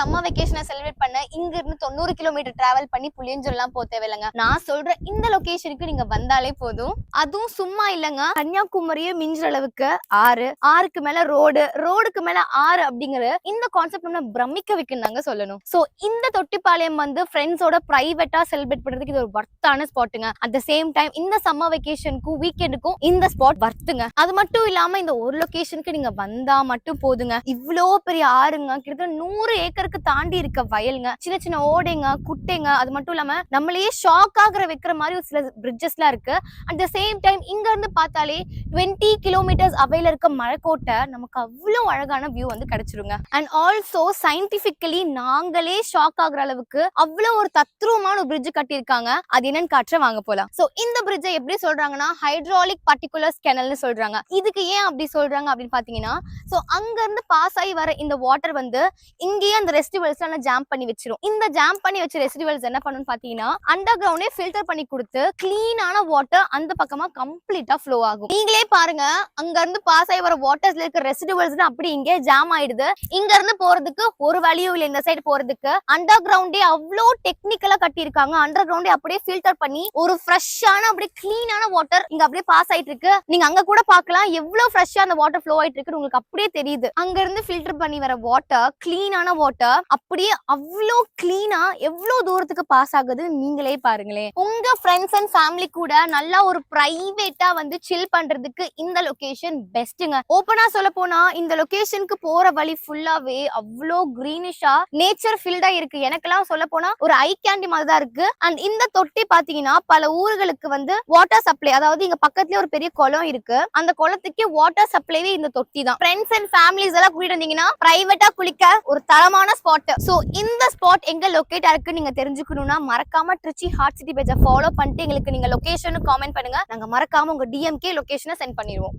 Summer வெக்கேஷனை celebrate பண்ண இங்க இருந்து 90 கிலோமீட்டர் டிராவல் பண்ணி புளியஞ்சூர்லாம் போக தேவையில்லைங்க. நான் சொல்ற இந்த லொகேஷனுக்கு நீங்க வந்தாலே போதும். அதுவும் சும்மா இல்லைங்க, கன்னியாகுமரியே மிஞ்சுற அளவுக்கு ஆறுக்கு மேல ரோடுக்கு மேல ஆறு அப்படிங்கிற இந்த கான்செப்ட் நம்ம பிரமிக்க வைக்கணும்னாங்க சொல்லணும். சோ இந்த தொட்டிப்பாளையம் வந்து ஃப்ரெண்ட்ஸோட பிரைவேட்டா செலிப்ரேட் பண்றதுக்கு இது ஒரு வர்த்தான ஸ்பாட்டுங்க. அட் த சேம் டைம் இந்த சம்மர் வெக்கேஷனுக்கும் வீக்கெண்டுக்கும் இந்த ஸ்பாட் வர்த்துங்க. அது மட்டும் இல்லாம இந்த ஒரு லொகேஷனுக்கு நீங்க வந்தா மட்டும் போதுங்க. இவ்வளோ பெரிய ஆறுங்க, கிட்டத்தட்ட 100 ஏக்கருக்கு தாண்டி இருக்க வயலுங்க, சின்ன சின்ன ஓடைங்க, குட்டைங்க. அது மட்டும் இல்லாம நம்மளையே ஷாக் ஆகிற வைக்கிற மாதிரி ஒரு சில பிரிட்ஜஸ்லாம் இருக்கு. அட் த சேம் டைம் இங்க இருந்து பார்த்தாலே 20 கிலோமீட்டர்ஸ் அவையில இருக்க மலைக்கோட்டை நமக்கு அவ்வளவு அழகான வியூ வந்து கிடைச்சிருங்க. அண்ட் ஆல்சோ சயின்டிபிக்கலி நாங்களே ஷாக் ஆகுற அளவுக்கு அவ்வளவு ஒரு தத்ரூபமான ஒரு பிரிட்ஜ் கட்டியிருக்காங்க. அது என்னன்னு காற்ற வாங்க போலாம். சோ இந்த பிரிட்ஜை எப்படி சொல்றாங்கன்னா ஹைட்ராலிக் பார்ட்டிகுலர்ஸ் கேனல்னு சொல்றாங்க. இதுக்கு ஏன் அப்படி சொல்றாங்க அப்படின்னு பாத்தீங்கன்னா, சோ அங்க இருந்து பாஸ் ஆகி வர இந்த வாட்டர் வந்து இங்கேயே அந்த ரெசிடுவல்ஸ் ஜாம் பண்ணி வச்சிரும். இந்த ஜாம் பண்ணி வச்ச ரெசிடுவல்ஸ் என்ன பண்ணுன்னு பாத்தீங்கன்னா அண்டர் கிரவுண்டே ஃபில்டர் பண்ணி கொடுத்து கிளீனான வாட்டர் அந்த பக்கமா கம்ப்ளீட்டா ஃப்ளோ ஆகும். நீங்களே பாருங்க, அங்க இருந்து பாஸ் ஆகி வர வாட்டர்ஸ்ல இருக்க ரெசிடுவல்ஸ் அப்படி இங்கே ஜாம் ஆயிடுது. இங்க இருந்து போறதுக்கு ஒரு வழியும் இல்லை. இந்த சைடு போறதுக்கு அண்டர் கிரவுண்டே அவ்வளோ டெக்னிக்கலா கட்டியிருக்காங்க. அண்டர் கிரவுண்டே அப்படியே ஃபில்டர் பண்ணி ஒரு ஃப்ரெஷ்ஷான அப்படியே கிளீனான வாட்டர் இங்க அப்படியே பாஸ் ஆயிட்டு இருக்கு. நீங்க அங்க கூட பாக்கலாம் எவ்வளவு ஃப்ரெஷ்ஷா அந்த வாட்டர் ஃப்ளோ ஆயிட்டு இருக்கு உங்களுக்கு அப்படியே தெரியுது. அங்க இருந்து ஃபில்டர் பண்ணி வர வாட்டர், கிளீனான வாட்டர் அப்படியே அவ்வளோ கிளீனா எவ்வளவு தூரத்துக்கு பாஸ் ஆகுது நீங்களே பாருங்களேன். உங்க ஃப்ரெண்ட்ஸ் அண்ட் ஃபேமிலி கூட நல்லா ஒரு பிரைவேட்டா வந்து சில் பண்றதுக்கு இந்த லொகேஷன் பெஸ்ட்ங்க. ஓபனா சொல்ல போனா இந்த லொகேஷனுக்கு போற வழி ஃபுல்லாவே அவ்வளோ கிரீனிஷா நேச்சர் ஃபீல்டா இருக்கு. எனக்கெல்லாம் சொல்ல போனா ஒரு ஐ கேண்டி மாதிரி தான் இருக்கு. அண்ட் இந்த தொட்டி பாத்தீங்கன்னா பல ஊர்களுக்கு வந்து வாட்டர் சப்ளை, அதாவது இங்க பக்கத்துலயே ஒரு பெரிய குளம் இருக்கு. அந்த குளத்துக்கு வாட்டர் சப்ளைவே இந்த தொட்டி தான். ஃப்ரெண்ட்ஸ் அண்ட் ஃபேமிலிஸ் எல்லாம் கூட்டிட்டு வந்தீங்கன்னா பிரைவேட்டா குளிக்க ஒரு தரமான ஸ்பாட். சோ இந்த ஸ்பாட் எங்க லொகேட் ஆயிருக்கு நீங்க தெரிஞ்சுக்கணும்னா மறக்காம ட்ரிச்சி ஹாட் சிட்டி பேஜை ஃபாலோ பண்ணிட்டு எங்களுக்கு நீங்க லொகேஷன் காமெண்ட் பண்ணுங்க. நாங்க மறக்காம உங்க டிஎம்கே லொகேஷனை சென்ட் பண்ணிடுவோம்.